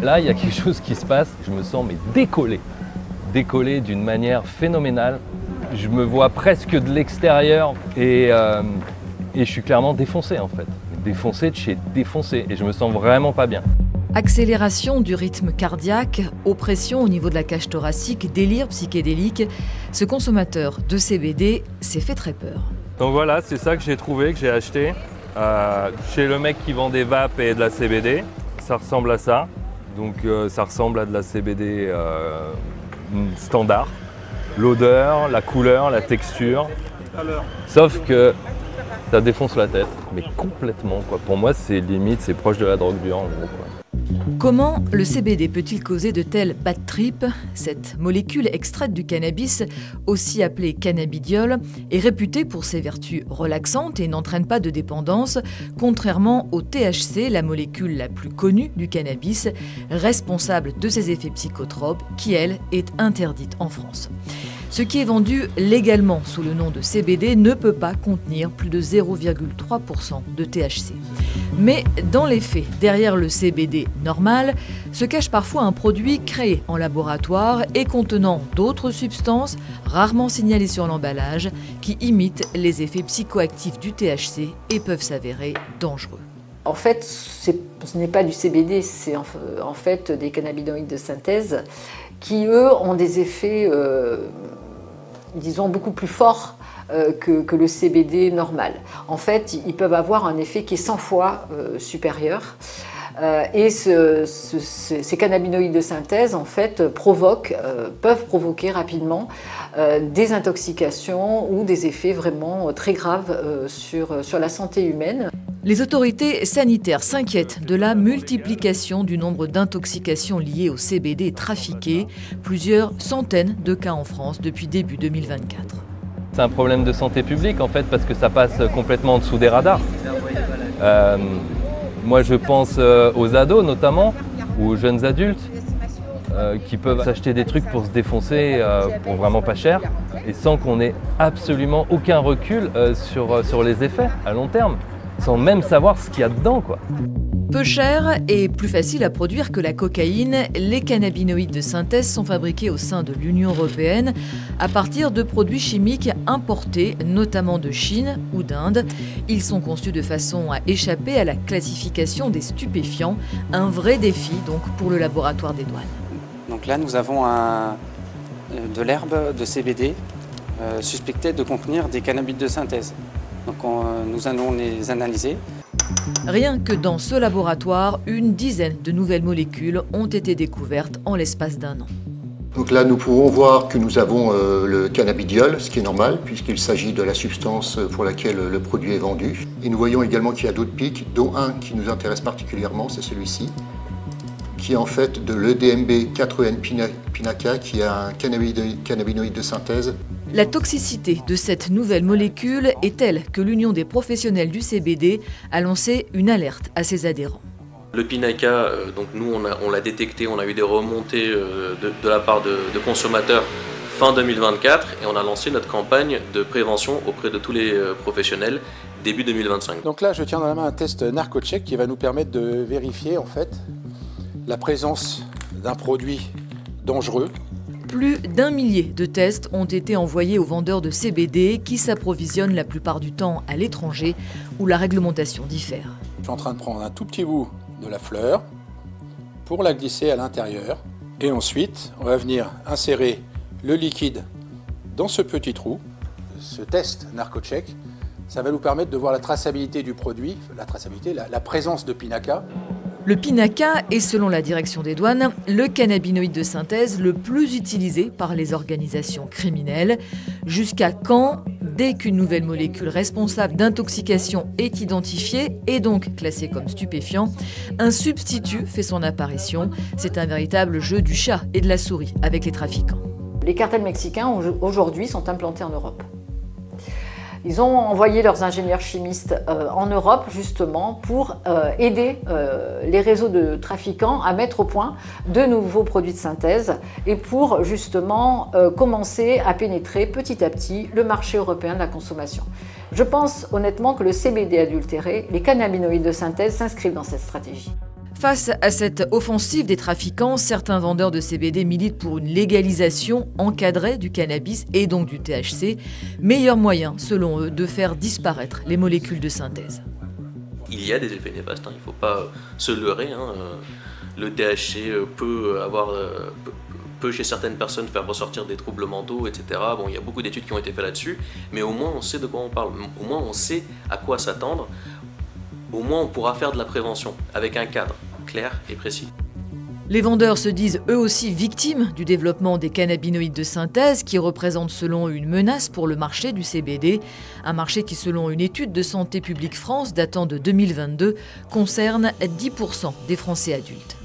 Là, il y a quelque chose qui se passe, je me sens mais décollé d'une manière phénoménale. Je me vois presque de l'extérieur et je suis clairement défoncé en fait. Défoncé de chez défoncé et je me sens vraiment pas bien. Accélération du rythme cardiaque, oppression au niveau de la cage thoracique, délire psychédélique, ce consommateur de CBD s'est fait très peur. Donc voilà, c'est ça que j'ai trouvé, que j'ai acheté chez le mec qui vend des vapes et de la CBD. Ça ressemble à ça. Donc ça ressemble à de la CBD standard. L'odeur, la couleur, la texture. Sauf que ça défonce la tête, mais complètement quoi. Pour moi, c'est limite, c'est proche de la drogue dure en gros quoi. Comment le CBD peut-il causer de tels bad trips? Cette molécule extraite du cannabis, aussi appelée cannabidiol, est réputée pour ses vertus relaxantes et n'entraîne pas de dépendance, contrairement au THC, la molécule la plus connue du cannabis, responsable de ses effets psychotropes, qui, elle, est interdite en France. Ce qui est vendu légalement sous le nom de CBD ne peut pas contenir plus de 0,3% de THC. Mais dans les faits, derrière le CBD normal, se cache parfois un produit créé en laboratoire et contenant d'autres substances rarement signalées sur l'emballage qui imitent les effets psychoactifs du THC et peuvent s'avérer dangereux. En fait, ce n'est pas du CBD, c'est en fait des cannabinoïdes de synthèse qui, eux, ont des effets, disons, beaucoup plus forts que le CBD normal. En fait, ils peuvent avoir un effet qui est 100 fois supérieur. Et ces cannabinoïdes de synthèse, en fait, peuvent provoquer rapidement des intoxications ou des effets vraiment très graves sur la santé humaine. Les autorités sanitaires s'inquiètent de la multiplication du nombre d'intoxications liées au CBD trafiqué, plusieurs centaines de cas en France depuis début 2024. C'est un problème de santé publique en fait parce que ça passe complètement en dessous des radars. Moi je pense aux ados notamment, ou aux jeunes adultes qui peuvent s'acheter des trucs pour se défoncer pour vraiment pas cher et sans qu'on ait absolument aucun recul sur les effets à long terme, sans même savoir ce qu'il y a dedans quoi. Peu cher et plus facile à produire que la cocaïne, les cannabinoïdes de synthèse sont fabriqués au sein de l'Union européenne à partir de produits chimiques importés, notamment de Chine ou d'Inde. Ils sont conçus de façon à échapper à la classification des stupéfiants, un vrai défi donc pour le laboratoire des douanes. Donc là, nous avons de l'herbe de CBD suspectée de contenir des cannabinoïdes de synthèse. Donc nous allons les analyser. Rien que dans ce laboratoire, une dizaine de nouvelles molécules ont été découvertes en l'espace d'un an. Donc là, nous pouvons voir que nous avons le cannabidiol, ce qui est normal, puisqu'il s'agit de la substance pour laquelle le produit est vendu. Et nous voyons également qu'il y a d'autres pics, dont un qui nous intéresse particulièrement, c'est celui-ci, qui est en fait de l'EDMB 4EN Pinaca, qui est un cannabinoïde de synthèse. La toxicité de cette nouvelle molécule est telle que l'Union des professionnels du CBD a lancé une alerte à ses adhérents. Le Pinaca, donc nous on l'a détecté, on a eu des remontées de la part de consommateurs fin 2024 et on a lancé notre campagne de prévention auprès de tous les professionnels début 2025. Donc là je tiens dans la main un test NarcoCheck qui va nous permettre de vérifier en fait la présence d'un produit dangereux. Plus d'1 millier de tests ont été envoyés aux vendeurs de CBD qui s'approvisionnent la plupart du temps à l'étranger où la réglementation diffère. Je suis en train de prendre un tout petit bout de la fleur pour la glisser à l'intérieur. Et ensuite, on va venir insérer le liquide dans ce petit trou. Ce test NarcoCheck, ça va nous permettre de voir la traçabilité du produit, la présence de Pinaca. Le Pinaca est, selon la direction des douanes, le cannabinoïde de synthèse le plus utilisé par les organisations criminelles. Jusqu'à quand, dès qu'une nouvelle molécule responsable d'intoxication est identifiée et donc classée comme stupéfiant, un substitut fait son apparition. C'est un véritable jeu du chat et de la souris avec les trafiquants. Les cartels mexicains, aujourd'hui, sont implantés en Europe. Ils ont envoyé leurs ingénieurs chimistes en Europe justement pour aider les réseaux de trafiquants à mettre au point de nouveaux produits de synthèse et pour justement commencer à pénétrer petit à petit le marché européen de la consommation. Je pense honnêtement que le CBD adultéré, les cannabinoïdes de synthèse s'inscrivent dans cette stratégie. Face à cette offensive des trafiquants, certains vendeurs de CBD militent pour une légalisation encadrée du cannabis et donc du THC, meilleur moyen, selon eux, de faire disparaître les molécules de synthèse. Il y a des effets néfastes, il ne faut pas se leurrer. Le THC peut chez certaines personnes faire ressortir des troubles mentaux, etc. Bon, il y a beaucoup d'études qui ont été faites là-dessus, mais au moins on sait de quoi on parle, au moins on sait à quoi s'attendre, au moins on pourra faire de la prévention avec un cadre clair et précis. Les vendeurs se disent eux aussi victimes du développement des cannabinoïdes de synthèse qui représentent selon eux une menace pour le marché du CBD, un marché qui selon une étude de Santé publique France datant de 2022 concerne 10% des Français adultes.